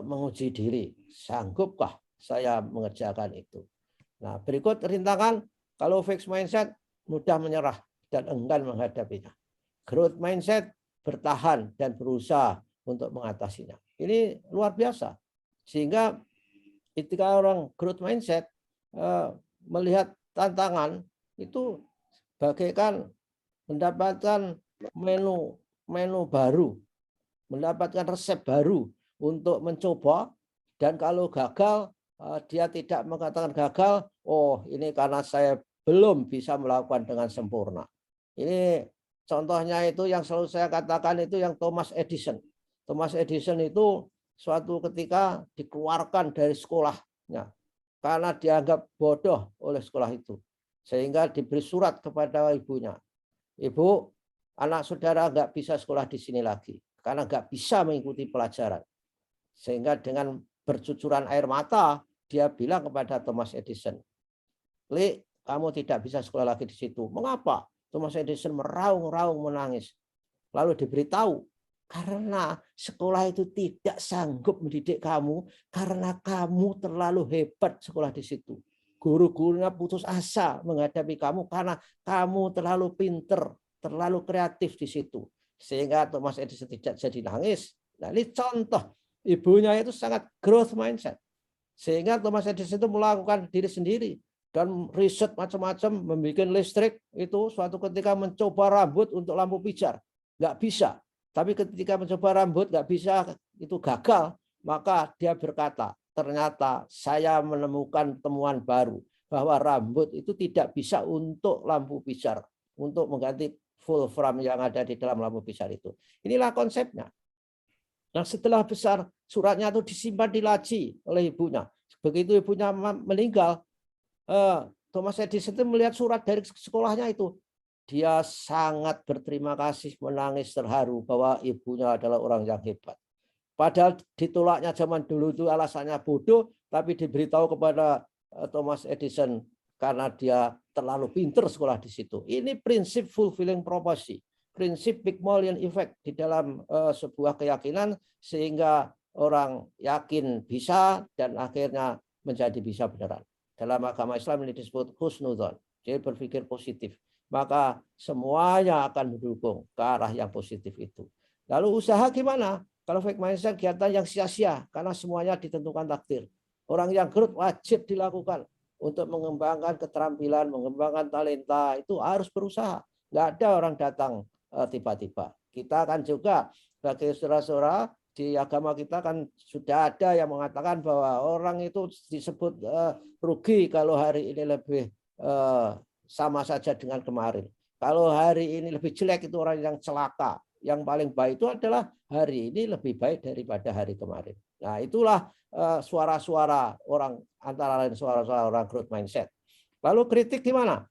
menguji diri. Sanggupkah saya mengerjakan itu? Nah, berikut rintangan kalau fixed mindset, mudah menyerah dan enggan menghadapinya. Growth mindset bertahan dan berusaha untuk mengatasinya. Ini luar biasa. Sehingga ketika orang growth mindset melihat tantangan itu bagaikan mendapatkan menu baru, mendapatkan resep baru untuk mencoba, dan kalau gagal dia tidak mengatakan gagal, oh ini karena saya belum bisa melakukan dengan sempurna. Ini contohnya itu yang selalu saya katakan itu yang Thomas Edison. Thomas Edison itu suatu ketika dikeluarkan dari sekolahnya karena dianggap bodoh oleh sekolah itu, sehingga diberi surat kepada ibunya. Ibu, anak saudara nggak bisa sekolah di sini lagi karena nggak bisa mengikuti pelajaran. Sehingga dengan bercucuran air mata dia bilang kepada Thomas Edison, "Li, kamu tidak bisa sekolah lagi di situ." Mengapa? Thomas Edison meraung-raung menangis. Lalu diberitahu, karena sekolah itu tidak sanggup mendidik kamu karena kamu terlalu hebat sekolah di situ. Guru-gurunya putus asa menghadapi kamu karena kamu terlalu pinter, terlalu kreatif di situ. Sehingga Thomas Edison tidak jadi nangis. Nah, ini contoh ibunya itu sangat growth mindset. Sehingga Thomas Edison itu melakukan diri sendiri dan riset macam-macam, membuat listrik itu suatu ketika mencoba rambut untuk lampu pijar. Nggak bisa. Tapi ketika mencoba rambut nggak bisa, itu gagal, maka dia berkata, ternyata saya menemukan temuan baru bahwa rambut itu tidak bisa untuk lampu pijar, untuk mengganti full frame yang ada di dalam lampu pijar itu. Inilah konsepnya. Nah, setelah besar, suratnya itu disimpan di laci oleh ibunya. Begitu ibunya meninggal, Thomas Edison itu melihat surat dari sekolahnya itu. Dia sangat berterima kasih, menangis terharu bahwa ibunya adalah orang yang hebat. Padahal ditolaknya zaman dulu itu alasannya bodoh, tapi diberitahu kepada Thomas Edison karena dia terlalu pinter sekolah di situ. Ini prinsip fulfilling prophecy, prinsip Pygmalion effect di dalam sebuah keyakinan, sehingga orang yakin bisa dan akhirnya menjadi bisa beneran. Dalam agama Islam ini disebut husnudzon, jadi berpikir positif. Maka semuanya akan mendukung ke arah yang positif itu. Lalu usaha gimana? Kalau fixed mindset kegiatan yang sia-sia karena semuanya ditentukan takdir. Orang yang growth wajib dilakukan untuk mengembangkan keterampilan, mengembangkan talenta, itu harus berusaha. Nggak ada orang datang tiba-tiba. Kita kan juga sebagai saudara-saudara di agama kita kan sudah ada yang mengatakan bahwa orang itu disebut rugi kalau hari ini lebih sama saja dengan kemarin. Kalau hari ini lebih jelek itu orang yang celaka. Yang paling baik itu adalah hari ini lebih baik daripada hari kemarin. Nah, itulah suara-suara orang, antara lain suara-suara orang growth mindset. Lalu kritik gimana?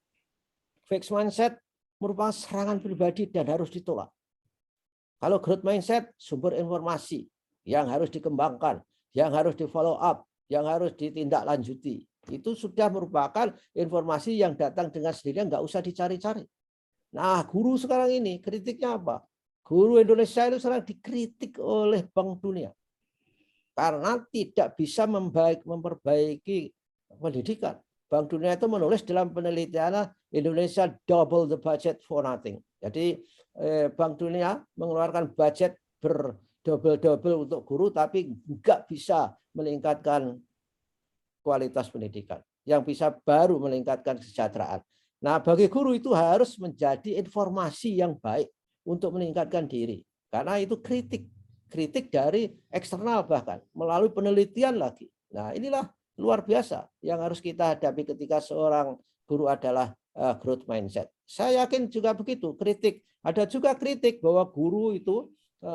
Fixed mindset merupakan serangan pribadi dan harus ditolak. Kalau growth mindset, sumber informasi yang harus dikembangkan, yang harus di follow up, yang harus ditindaklanjuti. Itu sudah merupakan informasi yang datang dengan sendirinya, nggak usah dicari-cari. Nah, guru sekarang ini kritiknya apa? Guru Indonesia itu sekarang dikritik oleh Bank Dunia karena tidak bisa memperbaiki pendidikan. Bank Dunia itu menulis dalam penelitiannya Indonesia double the budget for nothing. Jadi Bank Dunia mengeluarkan budget berdouble-double untuk guru, tapi nggak bisa meningkatkan kualitas pendidikan. Yang bisa baru meningkatkan kesejahteraan. Nah, bagi guru itu harus menjadi informasi yang baik untuk meningkatkan diri. Karena itu kritik dari eksternal bahkan melalui penelitian lagi. Nah, inilah luar biasa yang harus kita hadapi ketika seorang guru adalah growth mindset. Saya yakin juga begitu, kritik. Ada juga kritik bahwa guru itu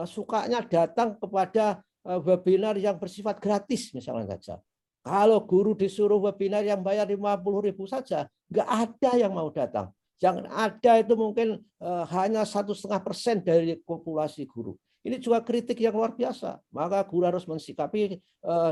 sukanya datang kepada webinar yang bersifat gratis misalnya saja. Kalau guru disuruh webinar yang bayar 50.000 saja, nggak ada yang mau datang. Yang ada itu mungkin hanya 1,5% dari populasi guru. Ini juga kritik yang luar biasa. Maka guru harus mensikapi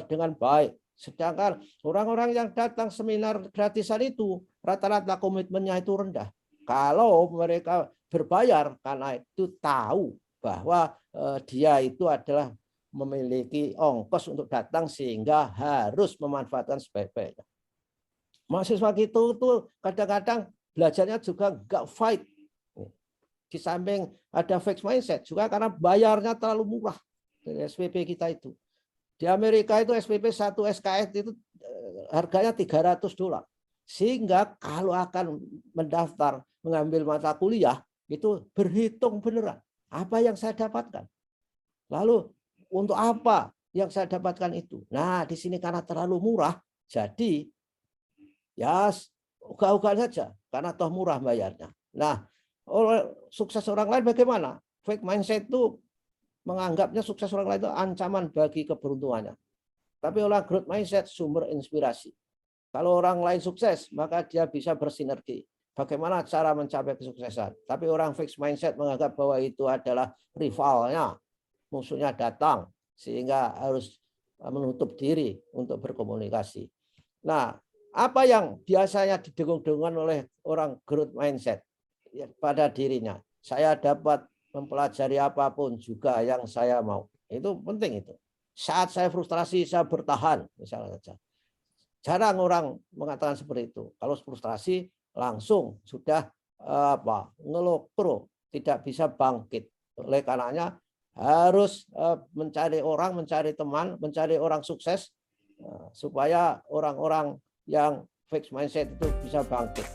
dengan baik. Sedangkan orang-orang yang datang seminar gratisan itu rata-rata komitmennya itu rendah. Kalau mereka berbayar karena itu tahu bahwa dia itu adalah memiliki ongkos untuk datang sehingga harus memanfaatkan sebaik-baiknya. Mahasiswa gitu tuh kadang-kadang belajarnya juga nggak fight. Di samping ada fixed mindset juga karena bayarnya terlalu murah dari SPP kita itu. Di Amerika itu SPP 1 SKS itu harganya $300. Sehingga kalau akan mendaftar mengambil mata kuliah itu berhitung beneran apa yang saya dapatkan. Lalu untuk apa yang saya dapatkan itu? Nah, di sini karena terlalu murah, jadi ya ogah-ogahan saja karena toh murah bayarnya. Nah, sukses orang lain bagaimana? Fixed mindset itu menganggapnya sukses orang lain itu ancaman bagi keberuntungannya. Tapi orang growth mindset sumber inspirasi. Kalau orang lain sukses, maka dia bisa bersinergi. Bagaimana cara mencapai kesuksesan? Tapi orang fixed mindset menganggap bahwa itu adalah rivalnya, musuhnya datang, sehingga harus menutup diri untuk berkomunikasi. Nah, apa yang biasanya didengung-dengungkan oleh orang growth mindset pada dirinya? Saya dapat mempelajari apapun juga yang saya mau. Itu penting itu. Saat saya frustrasi, saya bertahan, misalnya saja. Jarang orang mengatakan seperti itu. Kalau frustrasi langsung sudah ngelokro, tidak bisa bangkit. Oleh karenanya harus mencari orang, mencari teman, mencari orang sukses supaya orang-orang yang fixed mindset itu bisa bangkit.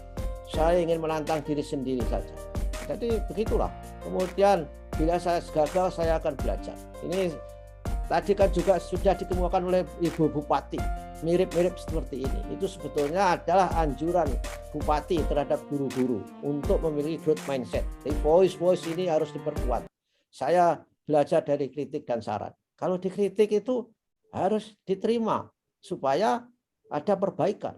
Saya ingin menantang diri sendiri saja. Jadi begitulah. Kemudian bila saya gagal, saya akan belajar. Ini tadi kan juga sudah dikemukakan oleh Ibu Bupati. Mirip-mirip seperti ini. Itu sebetulnya adalah anjuran Bupati terhadap guru-guru untuk memiliki growth mindset. Jadi voice ini harus diperkuat. Saya belajar dari kritik dan saran. Kalau dikritik itu harus diterima supaya ada perbaikan.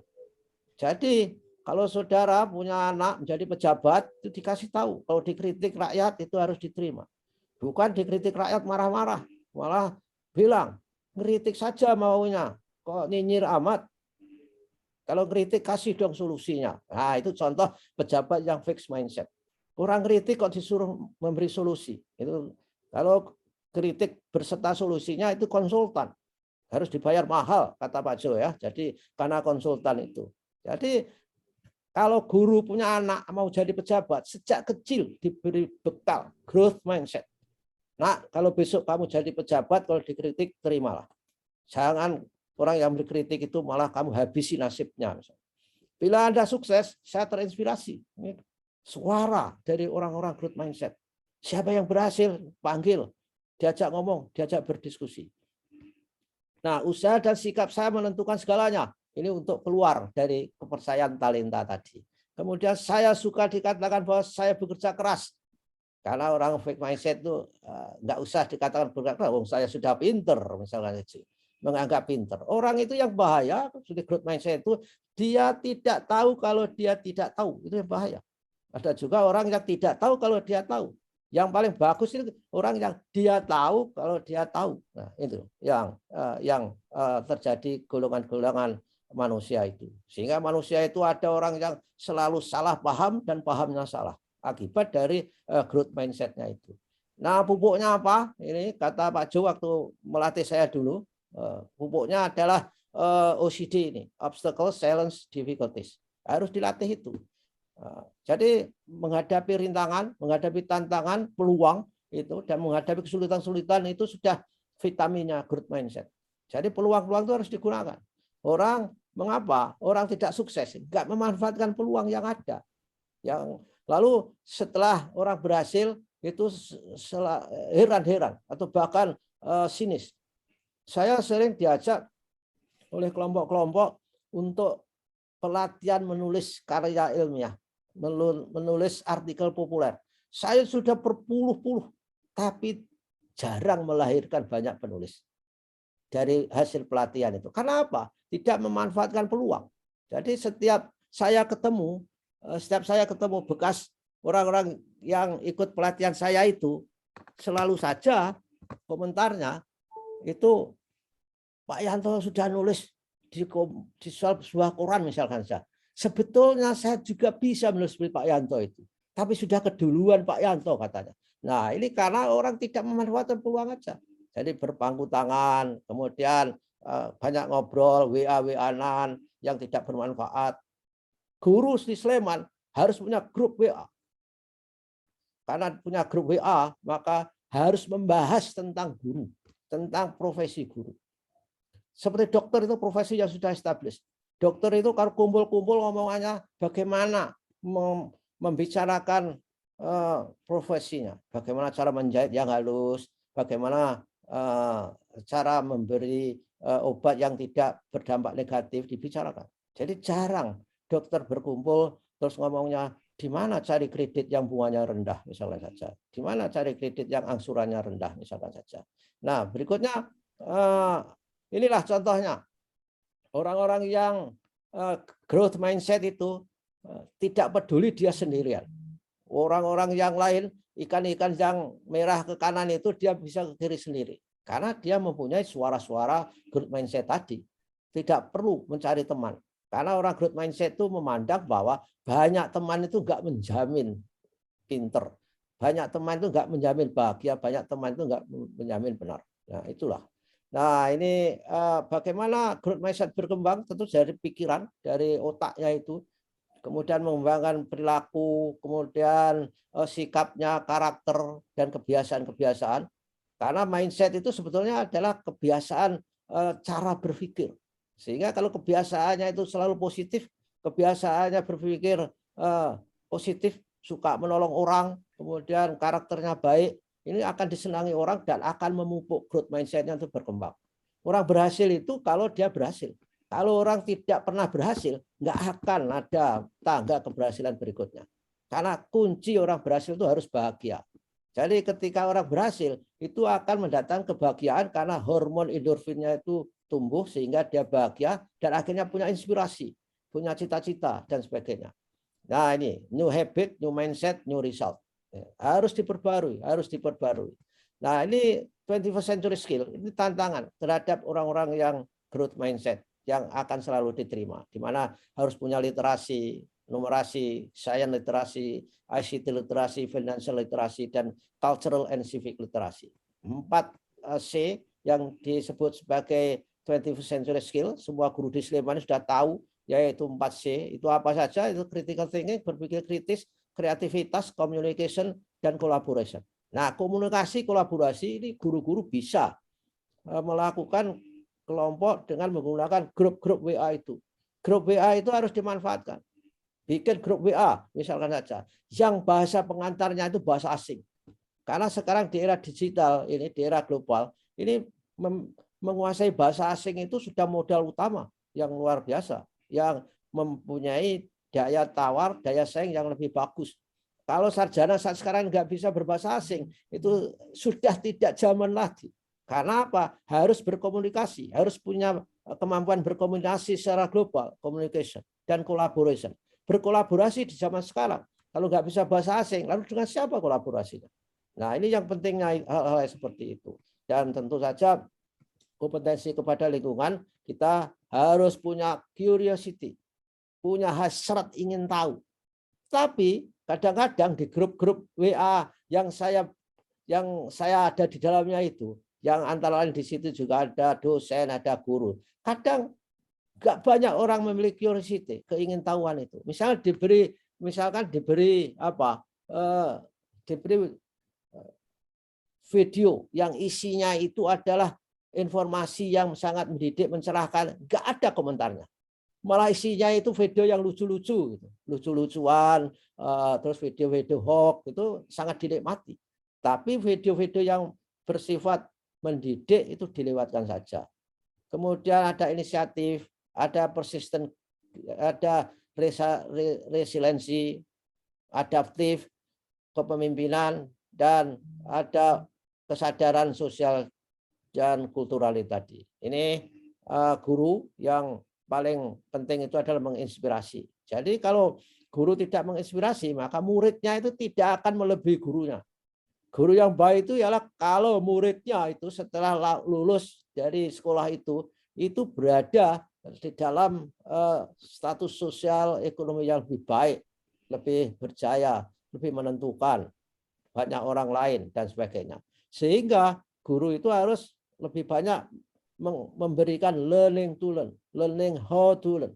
Jadi kalau saudara punya anak menjadi pejabat, itu dikasih tahu. Kalau dikritik rakyat itu harus diterima. Bukan dikritik rakyat marah-marah. Malah bilang, ngeritik saja maunya. Kok nyinyir amat? Kalau kritik kasih dong solusinya. Nah, itu contoh pejabat yang fixed mindset. Orang kritik kok disuruh memberi solusi. Itu kalau kritik berserta solusinya itu konsultan. Harus dibayar mahal kata Pak Jo ya. Jadi karena konsultan itu. Jadi kalau guru punya anak mau jadi pejabat sejak kecil diberi bekal growth mindset. Nah, kalau besok kamu jadi pejabat, kalau dikritik, terimalah. Jangan orang yang berkritik itu malah kamu habisi nasibnya. Bila Anda sukses, saya terinspirasi. Ini suara dari orang-orang growth mindset. Siapa yang berhasil, panggil. Diajak ngomong, diajak berdiskusi. Nah, usaha dan sikap saya menentukan segalanya. Ini untuk keluar dari kepercayaan talenta tadi. Kemudian saya suka dikatakan bahwa saya bekerja keras. Karena orang fake mindset itu nggak usah dikatakan bekerja keras. Saya sudah pinter, misalnya. Menganggap pinter. Orang itu yang bahaya, sudah growth mindset itu, dia tidak tahu kalau dia tidak tahu. Itu yang bahaya. Ada juga orang yang tidak tahu kalau dia tahu. Yang paling bagus itu orang yang dia tahu kalau dia tahu. Nah, itu yang terjadi golongan-golongan manusia itu. Sehingga manusia itu ada orang yang selalu salah paham dan pahamnya salah. Akibat dari growth mindset-nya itu. Nah, pupuknya apa? Ini kata Pak Jo waktu melatih saya dulu. Pupuknya adalah OCD ini, obstacle, challenge, difficulties. Harus dilatih itu. Jadi menghadapi rintangan, menghadapi tantangan, peluang itu dan menghadapi kesulitan-kesulitan itu sudah vitaminnya growth mindset. Jadi peluang-peluang itu harus digunakan. Orang mengapa orang tidak sukses? Enggak memanfaatkan peluang yang ada. Yang lalu setelah orang berhasil itu heran-heran atau bahkan sinis. Saya sering diajak oleh kelompok-kelompok untuk pelatihan menulis karya ilmiah, menulis artikel populer. Saya sudah berpuluh-puluh, tapi jarang melahirkan banyak penulis dari hasil pelatihan itu. Karena apa? Tidak memanfaatkan peluang. Jadi setiap saya ketemu bekas orang-orang yang ikut pelatihan saya itu, selalu saja komentarnya itu, Pak Yanto sudah nulis di sebuah koran misalkan saja. Sebetulnya saya juga bisa menulis seperti Pak Yanto itu. Tapi sudah keduluan Pak Yanto katanya. Nah, ini karena orang tidak memanfaatkan peluang aja. Jadi berpangku tangan, kemudian banyak ngobrol, WA-WA-an yang tidak bermanfaat. Guru di Sleman harus punya grup WA. Karena punya grup WA, maka harus membahas tentang guru, tentang profesi guru. Seperti dokter itu profesi yang sudah established. Dokter itu kalau kumpul-kumpul ngomongannya bagaimana membicarakan profesinya, bagaimana cara menjahit yang halus, bagaimana cara memberi obat yang tidak berdampak negatif dibicarakan. Jadi jarang dokter berkumpul terus ngomongnya di mana cari kredit yang bunganya rendah misalnya saja, di mana cari kredit yang angsurannya rendah misalkan saja. Nah, berikutnya inilah contohnya. Orang-orang yang growth mindset itu tidak peduli dia sendirian. Orang-orang yang lain, ikan-ikan yang merah ke kanan itu dia bisa ke kiri sendiri. Karena dia mempunyai suara-suara growth mindset tadi. Tidak perlu mencari teman. Karena orang growth mindset itu memandang bahwa banyak teman itu enggak menjamin pinter. Banyak teman itu enggak menjamin bahagia. Banyak teman itu enggak menjamin benar. Nah, itulah. Nah, ini bagaimana growth mindset berkembang tentu dari pikiran, dari otaknya itu, kemudian mengembangkan perilaku, kemudian sikapnya, karakter, dan kebiasaan-kebiasaan. Karena mindset itu sebetulnya adalah kebiasaan cara berpikir. Sehingga kalau kebiasaannya itu selalu positif, kebiasaannya berpikir positif, suka menolong orang, kemudian karakternya baik, ini akan disenangi orang dan akan memupuk growth mindset-nya untuk berkembang. Orang berhasil itu kalau dia berhasil. Kalau orang tidak pernah berhasil, nggak akan ada tangga keberhasilan berikutnya. Karena kunci orang berhasil itu harus bahagia. Jadi ketika orang berhasil, itu akan mendatangkan kebahagiaan karena hormon endorfinnya itu tumbuh sehingga dia bahagia dan akhirnya punya inspirasi, punya cita-cita dan sebagainya. Nah, ini new habit, new mindset, new result. Harus diperbarui, harus diperbarui. Nah, ini 21st century skill, ini tantangan terhadap orang-orang yang growth mindset yang akan selalu diterima, di mana harus punya literasi, numerasi, science literasi, ICT literasi, financial literasi, dan cultural and civic literasi. 4C yang disebut sebagai 21st century skill, semua guru di Sleman sudah tahu, yaitu 4C. Itu apa saja? Itu critical thinking, berpikir kritis, kreativitas, communication, dan collaboration. Nah, komunikasi kolaborasi ini guru-guru bisa melakukan kelompok dengan menggunakan grup-grup WA itu. Grup WA itu harus dimanfaatkan. Bikin grup WA, misalkan saja, yang bahasa pengantarnya itu bahasa asing. Karena sekarang di era digital, ini di era global, ini menguasai bahasa asing itu sudah modal utama yang luar biasa, yang mempunyai daya tawar, daya saing yang lebih bagus. Kalau sarjana saat sekarang nggak bisa berbahasa asing, itu sudah tidak zaman lagi. Karena apa? Harus berkomunikasi, harus punya kemampuan berkomunikasi secara global, communication dan collaboration. Berkolaborasi di zaman sekarang. Kalau nggak bisa bahasa asing, lalu dengan siapa kolaborasinya? Nah, ini yang pentingnya hal-hal seperti itu. Dan tentu saja kompetensi kepada lingkungan, kita harus punya curiosity, punya hasrat ingin tahu. Tapi kadang-kadang di grup-grup WA yang saya ada di dalamnya itu, yang antara lain di situ juga ada dosen, ada guru. Kadang nggak banyak orang memiliki curiosity, keingintahuan itu. Misalkan diberi video yang isinya itu adalah informasi yang sangat mendidik, mencerahkan, nggak ada komentarnya. Malah isinya itu video yang lucu-lucu, gitu. Lucu-lucuan, terus video-video hoax itu sangat dinikmati. Tapi video-video yang bersifat mendidik itu dilewatkan saja. Kemudian ada inisiatif, ada persisten, ada resiliensi, adaptif, kepemimpinan, dan ada kesadaran sosial dan kultural tadi. Ini guru yang paling penting itu adalah menginspirasi. Jadi kalau guru tidak menginspirasi, maka muridnya itu tidak akan melebihi gurunya. Guru yang baik itu ialah kalau muridnya itu setelah lulus dari sekolah itu berada di dalam status sosial ekonomi yang lebih baik, lebih berjaya, lebih menentukan, banyak orang lain dan sebagainya. Sehingga guru itu harus lebih banyak memberikan learning to learn, learning how to learn.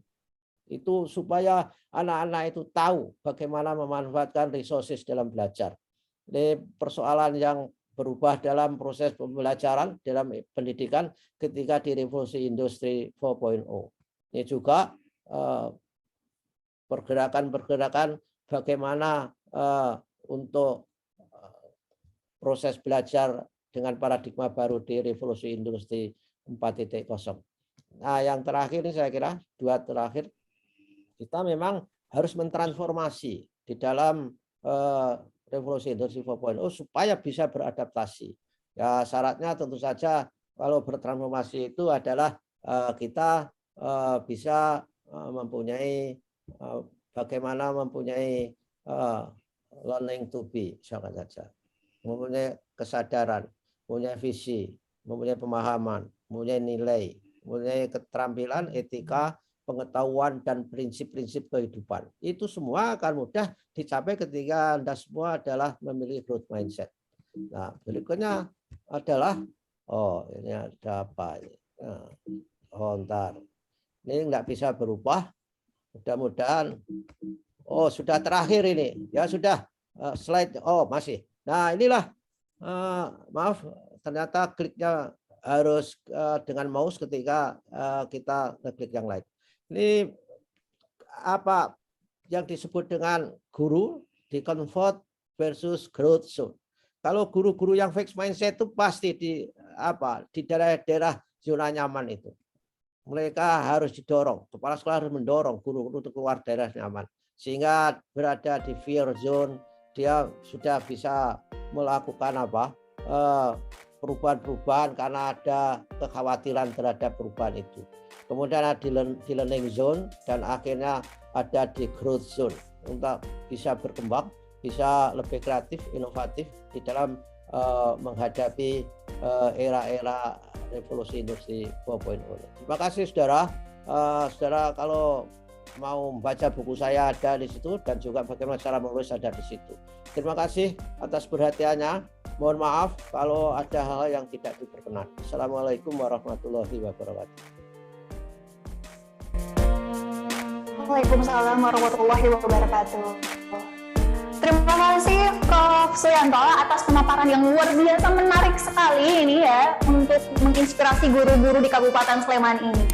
Itu supaya anak-anak itu tahu bagaimana memanfaatkan resources dalam belajar. Ini persoalan yang berubah dalam proses pembelajaran dalam pendidikan ketika di revolusi industri 4.0. Ini juga pergerakan-pergerakan bagaimana untuk proses belajar dengan paradigma baru di revolusi industri 4.0. Nah, yang terakhir ini saya kira dua terakhir, kita memang harus mentransformasi di dalam revolusi industri 4.0 supaya bisa beradaptasi. Ya, syaratnya tentu saja kalau bertransformasi itu adalah kita bisa mempunyai bagaimana mempunyai learning to be, misalkan saja, mempunyai kesadaran, mempunyai visi, mempunyai pemahaman, mempunyai nilai, mempunyai keterampilan, etika, pengetahuan, dan prinsip-prinsip kehidupan. Itu semua akan mudah dicapai ketika Anda semua adalah memiliki growth mindset. Nah, berikutnya adalah, ini ada apa ini? Ntar. Ini nggak bisa berubah. Mudah-mudahan. Sudah terakhir ini. Ya sudah. Slide. Masih. Nah, inilah. Maaf, ternyata kliknya harus dengan mouse ketika kita klik yang lain. Ini apa yang disebut dengan guru di comfort versus growth zone. Kalau guru-guru yang fixed mindset itu pasti di daerah-daerah zona nyaman itu. Mereka harus didorong, kepala sekolah harus mendorong guru untuk keluar daerah nyaman. Sehingga berada di fear zone, dia sudah bisa melakukan perubahan-perubahan karena ada kekhawatiran terhadap perubahan itu. Kemudian ada di learning zone dan akhirnya ada di growth zone untuk bisa berkembang, bisa lebih kreatif, inovatif di dalam menghadapi era-era revolusi industri 4.0. Terima kasih saudara. Saudara kalau mau membaca buku saya ada di situ dan juga bagaimana cara menulis ada di situ. Terima kasih atas perhatiannya. Mohon maaf kalau ada hal yang tidak diperkenan. Assalamualaikum warahmatullahi wabarakatuh. Waalaikumsalam warahmatullahi wabarakatuh. Terima kasih Prof. Suyanto atas pemaparan yang luar biasa menarik sekali ini ya untuk menginspirasi guru-guru di Kabupaten Sleman ini.